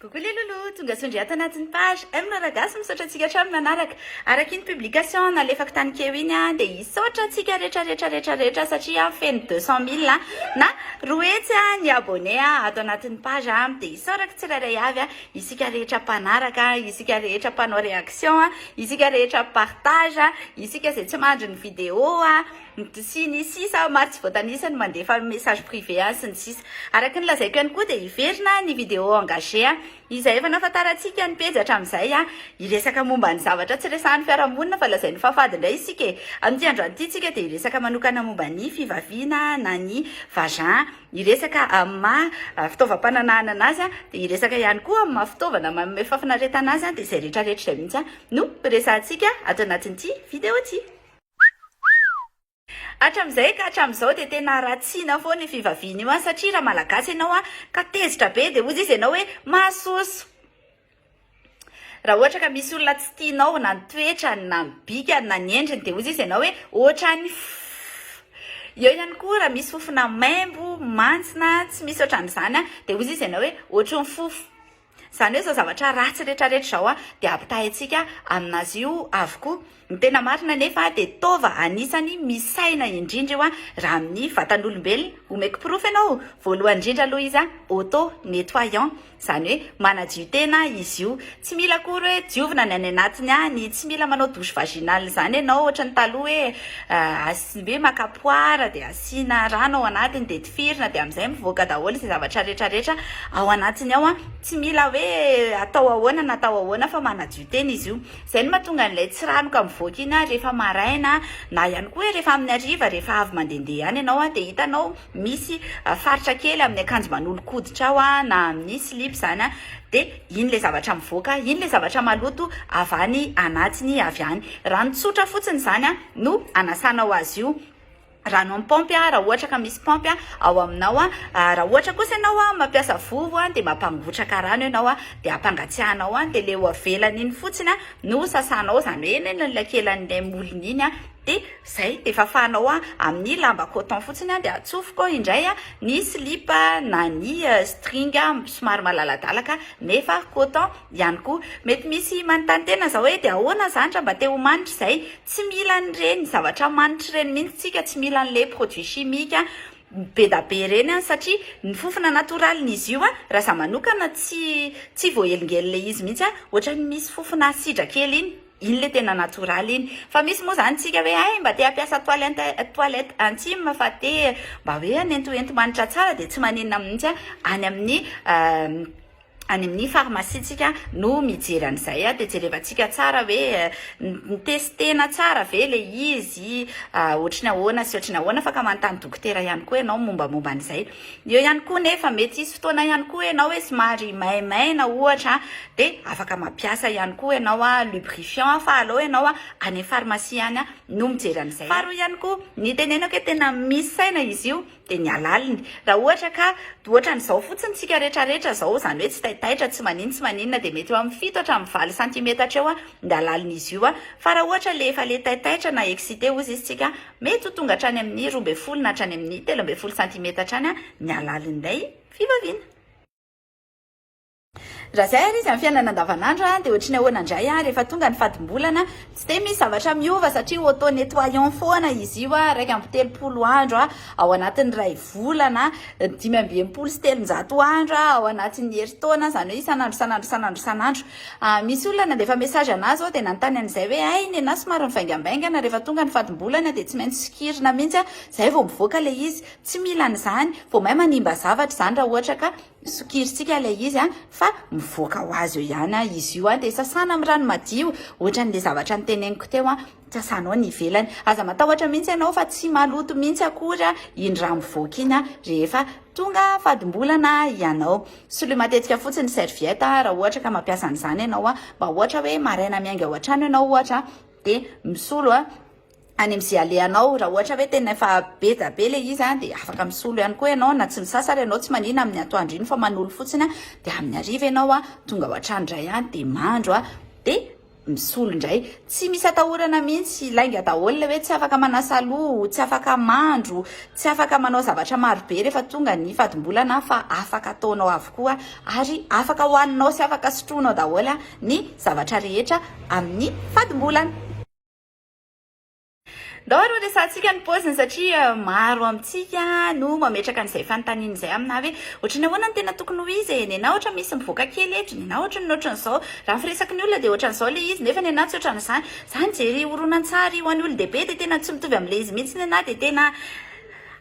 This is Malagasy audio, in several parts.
Coucou les loulous, tonga sondry ato anatin'ny page aminao ragasy misaotra antsika hatramin'ny manaraka araky ny publication nalefako tany keo iny dia hisaotra antsika rehetra satria feno 200 000 na roetsy ny abonné ato anatin'ny page dia isaorako tsirairay avy isika rehetra mpanaraka, isika rehetra mpanao réaction, isika rehetra partage, isika izay tsy mandry ny vidéo sy ny sisa maro tsy voatanisany mandefa message privé sy ny sisa araky ny lazaiko ihany koa dia hiverina ny vidéo engagé izay efa nafantarantsika ny pejy hatramin'izay iresaka momba ny zavatra tsy resahan'ny fiarahamonina fa lazain'ny fafady indray isika amin'ity andro an'ity tsika dia iresaka manokana momba ny fivaviana na ny vagin, iresaka amin'ny fitaovam-pananahana anazy dia iresaka ihany koa amin'ny fitaovana manome fafinaretana azy dia izay rehetrarehetra izay mihitsy no resahantsika ato anatin'ity vidéo ity. Hatramin'izay ka hatramin'izao dia tena ratsiana foana ny fivaviana io satria raha malagasy ianao ka tezitra be dia hozy izy ianao hoe mahasoso. Raha ohatra ka misy olona tsy tianao na ny toetrany na ny bikany na ny endriny dia hozy izy ianao hoe ohatrany eo ihany koa raha misy fofona maimbo, mantsina, tsy misy ohatran'izany dia hozy izy ianao hoe ohatran'ny fofo. Izany hoe izao zavatra ratsy rehetrarehetra izao dia ampitahaintsika aminazy io avokoa. Ny tena marina nefa dia tova anisany misaina indrindra io raha amin'ny vatan'olombelona. Omeko proof ianao voalohany indrindra aloha izy auto nettoyant, izany hoe manadio tena izy io. Tsy mila akory hoe diovina ny any anatiny tsy mila manao douche vaginale izany ianao ohatra ny taloha hoe makapoara dia asiana rano ao anatiny dia tifirina dia amin'izay mivoaka daholo izay zavatra rehetrarehetra ao anatiny ao tsy mila hoe atao ahoana na atao ahoana fa manadio tena izy io. Izay no mahatonga an'ilay tsiranoka mivoaka iny rehefa maraina na ihany koa rehefa amin'ny hariva rehefa avy mandehandeha ihany ianao dia hitanao misy faritra kely amin'ny akanjo manolo-koditra ao na amin'ny slip izany dia iny ilay zavatra mivoaka, iny ilay zavatra maloto avy any anatiny avy any. Rano tsotra fotsiny izany no anasanao azy io. Rano amin'ny paompy raha ohatra ka misy paompy ao aminao raha ohatra kosa ianao mampiasa vovo dia mampangotraka rano ianao dia ampangatsiahanao dia ilay avelany iny fotsiny no sasanao izany hoe eny lakelan'ilay molony iny dia izay dia fafanao amin'ny lamba coton fotsiny dia atsofoka indray ny slip na ny string somary malaladalaka nefa coton ihany koa. Mety misy manontany tena izao hoe dia ahoana izany raha mba te ho manitra izay tsy mila an'ireny zavatra manitra ireny mihitsy tsika, tsy mila an'ilay produit chimique be da be ireny satria ny fofona natoralin'izy io raha za manokana tsy voahelingelina izy mihitsy ohatra ny misy fofona sidra kely iny le tena natoraly iny. Fa misy moa zany tsika hoe mba te hampiasa toilette intime fa te mba hoe hanentoentomanitra tsara dia tsy maninona mihitsy any amin'ny pharmacie tsika no mijery an'izay dia jerevantsika tsara hoe testena tsara ve le izy ohatriny ahoana sy ohatriny ahoana fa ka manontany dokotera ihany koa ianao mombamomba an'izay. Eo ihany koa nefa mety isy fotoana ihany koa ianao hoe somary maimaina ohatra dia afaka mampiasa ihany koa ianao lubrifiant fa aleo ianao any amin'ny pharmacie any no mijery an'izay. Faharoa ihany koa ny tenenako hoe tena misy saina izy io dia ny alaliny. Raha ohatra ka ohatran'izao fotsiny tsika rehetrarehetra izao izany hoe tsy taitra tsy maninona dia mety eo amin'ny 7 hatramin'ny 4 centimetatra eo dia alaliny izy io fa raha ohatra le efa le taitra na excité ozy izy tsika mety ho tonga hatrany amin'ny 12 na hatrany amin'ny 13 centimetatra any ny alalin'ilay fivaviana. Raha izay ary izy amin'ny fiainana andavanandro dia ohatriny ahoana indray rehefa tonga ny fadim-bolana tsy dia misy zavatra miova satria auto nettoyant foana izy io raika amby 30 andro ao anatin'ny ray volana 520 sy 300 andro ao anatin'ny herintaona izany hoe isanandro. Misy olona nandefa message anazy dia nanontany an'izay hoe ny anazy somary mivaingambaingana rehefa tonga ny fadim-bolana dia tsy maintsy sikirina mihitsy izay vao mivoaka ilay izy. Tsy mila an'izany vao mahay manimba zavatra izany raha ohatra ka sokirintsika ilay izy fa mivoaka ho azy eo ihany izy io dia sasana amin'ny rano madio ohatran'ilay zavatra niteneniko teo sasanao ny ivelany. Aza matahotra mihitsy ianao fa tsy maloto mihitsy akory iny raha mivoaka iny rehefa tonga fadim-bolana ianao. Soloy matetika fotsiny serviette raha ohatra ka mampiasa an'izany ianao mba ohatra hoe maraina miainga ao an-trano ianao ohatra dia misolo any amin'izay alehanao. Raha ohatra hoe tena efa be da be le izy dia afaka misolo ihany koa ianao na tsy misasary ianao tsy manina amin'ny atoandro iny fa manolo fotsiny dia amin'ny hariva ianao tonga ao an-trano indray dia mandro dia misolo indray tsy misy atahorana mihitsy lainga daholo le hoe tsy afaka manasa loha, tsy afaka mandro, tsy afaka manao zavatra marobe rehefa tonga ny fadim-bolana fa afaka ataonao avokoa ary afaka hohaninao sy afaka sotroinao daholo ny zavatra rehetra amin'ny fadim-bolana. Ndao ro resantsika ny paoziny satria maro amintsika no mametraka an'izay fanontaniana izay amina hoe ohatrany ahoana ny tena tokony ho izy ny na ohatra misy mivoaka kely eto ny na ohatra ny ohatran'izao raha miresaky ny olona dia ohatran'izao le izy nefa ny ana tsy ohatran'izany zany jery horonan-tsary ho an'ny olon-dehibe dia tena tsy mitovy amin'ilay izy mihitsy ny ana dia tena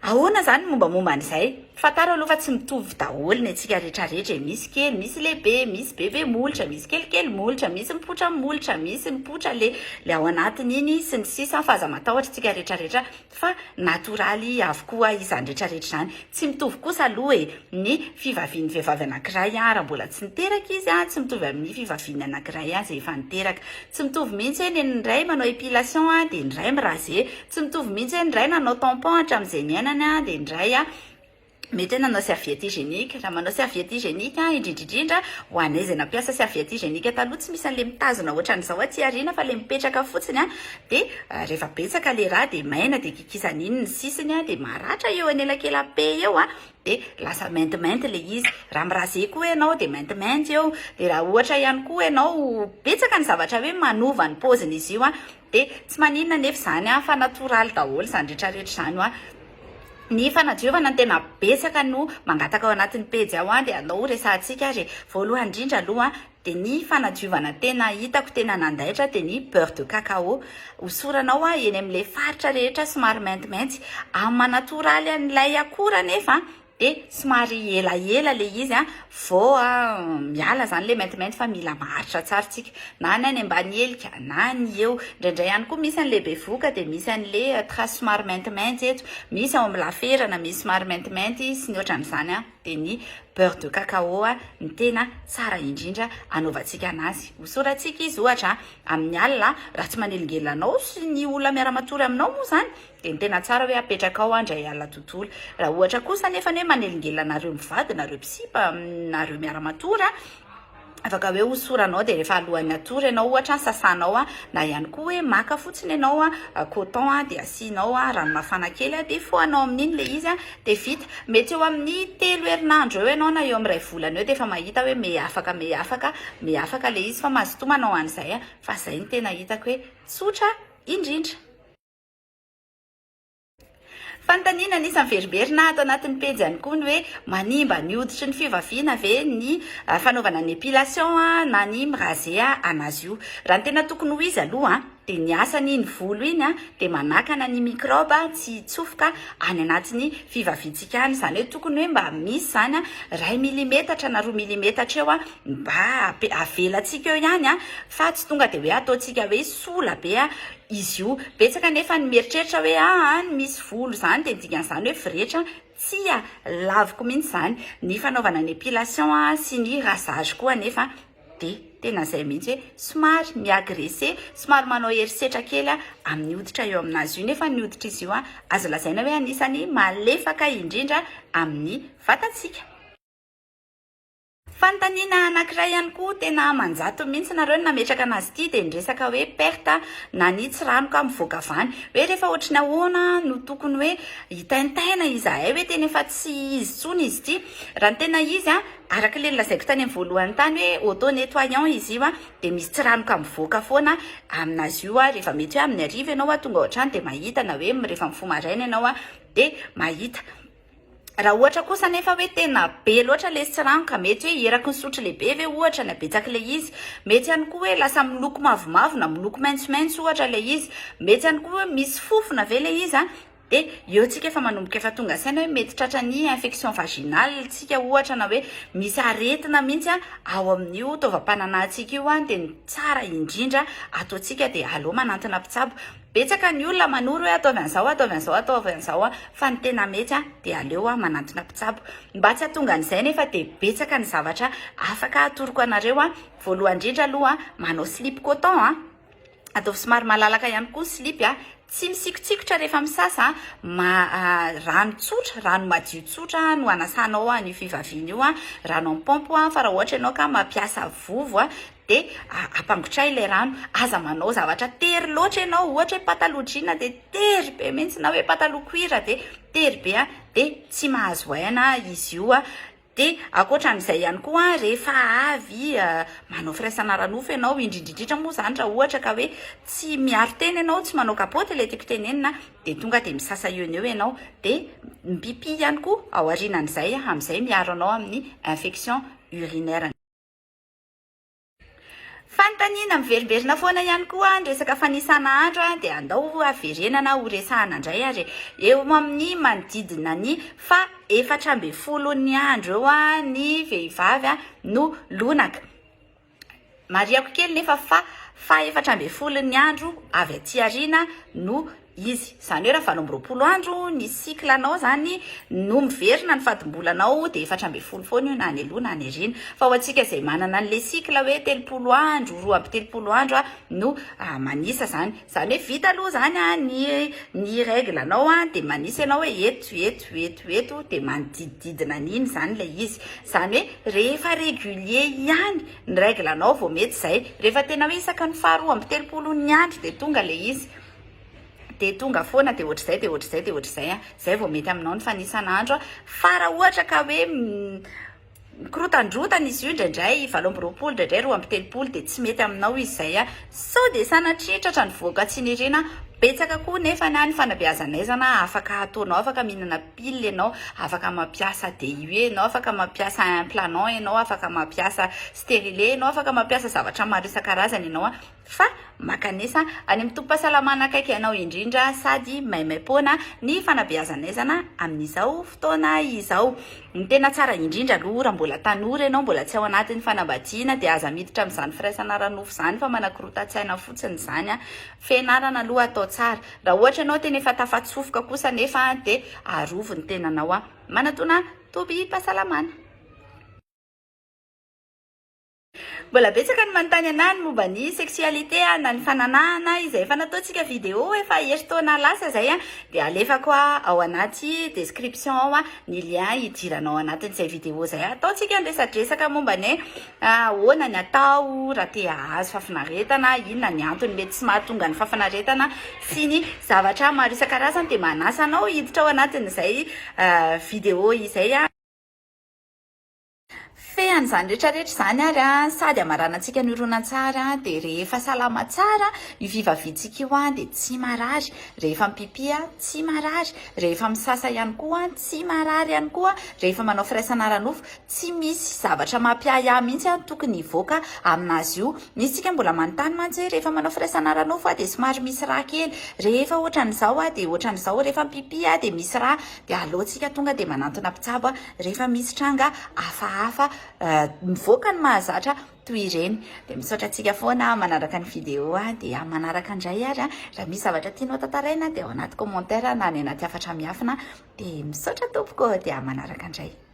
ahoana zany mombamomba an'izay fataro aloha fa tsy mitovy daholo ny antsika rehetrarehetra misy kely misy lehibe misy bebe molotra misy kelikely molotra misy mipotra molotra misy mipotra le ao anatiny iny sy ny sisa fa aza matahotra tsika rehetrarehetra fa natoraly avokoa izany rehetrarehetra zany tsy mitovy kosa aloha ny fivavian'ny vehivavy anankiray raha mbola tsy niteraka izy tsy mitovy amin'ny fivaviany anankiray zay efa niteraka tsy mitovy mihitsy ny ray manao épilation dia ny ray mirasé tsy mitovy mihitsy ny ray nanao tampon hatramin'izay niainana dia ny ray mety nanao serviette hygiénique raha manao serviette hygiénique indrindrindrindra ho anay izay nampiasa serviette hygiénique taloha tsy misy an'le mitazona ohatran'izao aty ariana fa le mipetraka fotsiny dia rehefa betsaka le raha dia maina dia kikisana iny ny sisiny dia maratra eo anelakela pe eo dia lasa maintimainty le izy raha mirasé koa ianao dia maintimainty eo dia raha ohatra ihany koa ianao betsaka ny zavatra hoe manova ny paoziny izy io dia tsy maninona nefa zany fa natoraly daholo zany rehetrarehetra zany ny fanadiovana tena betsaka no mangataka ao anatin'ny pejy ao dia anao resantsika ary voalohany indrindra aloha dia ny fanadiovana tena hitako tena nandaitra dia ny beurre de cacao hosoranao eny amin'ilay faritra rehetra somary maintimainty amin'ny manatoraly an'ilay akora nefa dia somary elaela le izy vao miala zany le maintimainty fa mila maharitra tsara tsika na ny any ambany helika na ny eo indraindray ihany koa misy an'le bevoka dia misy an'le trace somary maintimainty eto misy ao amin'ny laferana misy somary maintimainty sy ny ohatran'izany dia ny beurre de cacao ny tena tsara indrindra anaovantsika anazy hosorantsika izy ohatra amin'ny alina raha tsy manelingelanao sy ny olona miara-matory aminao moa zany dia ny tena tsara hoe apetraka ao andray alina tontolo raha ohatra kosa nefa hoe manelingelanareo mivady nareo mpitsipa nareo miara-matory afaka hoe hosoranao dia rehefa alohan'ny atory ianao ohatra sasanao na ihany koa hoe maka fotsiny ianao coton dia asianao rano mafana kely dia foanao amin'iny le izy dia vita mety eo amin'ny 3 herinandro eo ianao na eo amin'ny 2 volana eo dia efa mahita hoe meafaka le izy fa mazotomanao an'izay fa zay ny tena hitako hoe tsotra indrindra. Fanontaniana anisan'ny veriberina ato anatin'ny pejy ihany koa ny hoe manimba ny hoditry ny fivaviana ve ny fanaovana ny épilation na ny mirasé anazy io raha ny tena tokony ho izy aloha dia ny asany ny volo iny dia manakana ny microbe tsy tsofoka any anatin'ny fivaviantsika any zany hoe tokony hoe mba misy zany 1 milimetatra na 2 milimetatra eo mba avelantsika eo ihany fa tsy tonga dia hoe ataontsika hoe sola be izy io betsaka nefa ny mieritreritra hoe misy volo zany dia dikan'izany hoe firehetra tsy laviko mihitsy zany ny fanaovana ny épilation sy ny rasage koa nefa dia tena izay mihitsy hoe somary miagressé somary manao herisetra kely amin'ny hoditra eo aminazy io nefa ny hoditra izy io azo lazaina hoe anisany malefaka indrindra amin'ny vatantsika. Fanontaniana anankiray ihany koa tena manjato mihitsy nareo nametraka anazy ity dia niresaka hoe perte na ny tsiranoka mivoaka avany hoe rehefa ohatrany ahoana no tokony hoe hitaintaina izahay hoe tena efa tsy izy tsony izy ity raha ny tena izy araka le lazaiko tany amin'ny voalohany tany hoe auto nettoyant izy io dia misy tsiranoka mivoaka foana aminazy io rehefa mety hoe amin'ny ariva ianao tonga ohatrany dia mahita na hoe rehefa mifomaraina ianao dia mahita. Raha ohatra kosa nefa hoe tena be loatra le tsiranoka mety hoe eraky ny sotro lehibe ve ohatra ny abetsaka le izy mety ihany koa hoe lasa miloko mavomavo na miloko maitsomaitso ohatra le izy mety ihany koa hoe misy fofona ve le izy dia eo tsika efa manomboka efa tonga saina hoe mety tratra ny infection vaginale tsika ohatra na hoe misy aretina mihitsy ao amin'io taovam-pananantsika io dia ny tsara indrindra ataontsika dia aleo manantona mpitsabo betsaka ny olona manoro hoe ataovan'izao fa ny tena mety dia aleo manantona mpitsabo mba tsy hatonga an'izay nefa dia betsaka ny zavatra afaka atoroko anareo voalohany indrindra aloha manao slip coton ataovy somary malalaka ihany koa slip tsy misikotsikotra rehefa misasa rano tsotra rano madio tsotra no anasanao ny fivaviana io rano amin'ny pompo fa raha ohatra ianao ka mampiasa vovo dia ampangotray ilay rano. Aza manao zavatra tery loatra ianao, ohatra hoe pataloha jeans dia tery be mihitsy, na hoe pataloha cuir dia tery be dia tsy mahazo aina izy io dia akoatran'izay ihany koa rehefa avy manao firaisana ranofo ianao, indrindrindrindra moa zany raha ohatra ka hoe tsy miaro tena ianao, tsy manao kapoty ilay tiako tenenina, dia tonga dia misasa eo eo ianao, dia mipipi ihany koa ao aorianan'izay amin'izay miaro anao amin'ny infection urinaire. Fanontaniana miverimberina foana ihany koa ny resaka fanisana andro dia andao averenana ho resahana indray ary eo amin'ny manodidina ny fa 4 andro eo ny vehivavy no lonaka. Mariako kely nefa fa 4 andro avy aty aoriana no izy. Izany hoe raha 20 andro ny cycle anao zany no miverina ny fatimbolanao dia 4 foana io na ny aloha na ny aoriana. Fa ho antsika izay manana an'ilay cycle hoe 30 andro, 30 andro no manisa zany. Izany hoe vita aloha zany ny règle anao dia manisa ianao hoe eto dia manodidididina an'iny zany ilay izy. Izany hoe rehefa régulier ihany ny règle anao vao mety izay. Rehefa tena hoe isaka ny 30 ny andro dia tonga ilay izy. Dia tonga foana dia ohatr'izay zay vao mety aminao ny fanisana andro. Fa raha ohatra ka hoe mikorotandrotana izy io indraindray 20 indraindray 30 dia tsy mety aminao izy zay sao dia sanatritratra ny voaka tsy nirina. Betsaka koa nefa ny fanabeazanaizana afaka ataonao, afaka mihinana pile ianao, afaka mampiasa DIU ianao, afaka mampiasa implantant ianao, afaka mampiasa stérilet ianao, afaka mampiasa zavatra maro isan-karazany ianao fa makanesa any amin'ny tompom-pahasalamana akaiky ianao indrindra sady maimaim-poana ny fanabeazanaizana amin'izao fotoana izao. Ny tena tsara indrindra aloha raha mbola tanora ianao, mbola tsy ao anatin'ny fanambadiana dia aza miditra amin'izany firaisana ranofo zany fa manakorotan-tsaina fotsiny zany fianarana aloha atao tsara. Raha ohatra ianao tena efa tafatsofoka kosa nefa dia arovo ny tenanao manatona tobim-pahasalamana. Mbola betsaka ny manontany anahy ny momba ny sexualité na ny fananahana izay efa nataontsika vidéo efa eritaona lasa zay dia alefako ao anaty description ao ny lien idiranao anatin'izay vidéo zay. Ataontsika andresadresaka momba ny ahoana ny atao raha te hahazo fafinaretana, inona ny antony mety tsy mahatonga ny fafinaretana sy ny zavatra maro isan-karazany dia manasa anao hiditra ao anatin'izay vidéo izay. Fehan'izany rehetrarehetra zany ary sady amaranantsika ny horonan-tsara dia rehefa salama tsara io fivaviantsika io dia tsy marary, rehefa mipipi tsy marary, rehefa misasa ihany koa tsy marary ihany koa, rehefa manao firaisana ranofo tsy misy zavatra mampiaya mihitsy tokony hivoaka aminazy io. Misy tsika mbola manontany mantsy hoe rehefa manao firaisana ranofo dia somary misy raha kely, rehefa ohatran'izao dia ohatran'izao, rehefa mipipi dia misy raha dia aleontsika tonga dia manantona mpitsabo rehefa misy tranga hafahafa mivoaka ny mahazatra toy ireny. Dia misaotra antsika foana manaraka ny vidéo dia manaraka indray ary raha misy zavatra tianao tantaraina dia ao anaty commentaire na any anaty hafatra miafina dia misaotra tompoko dia manaraka indray.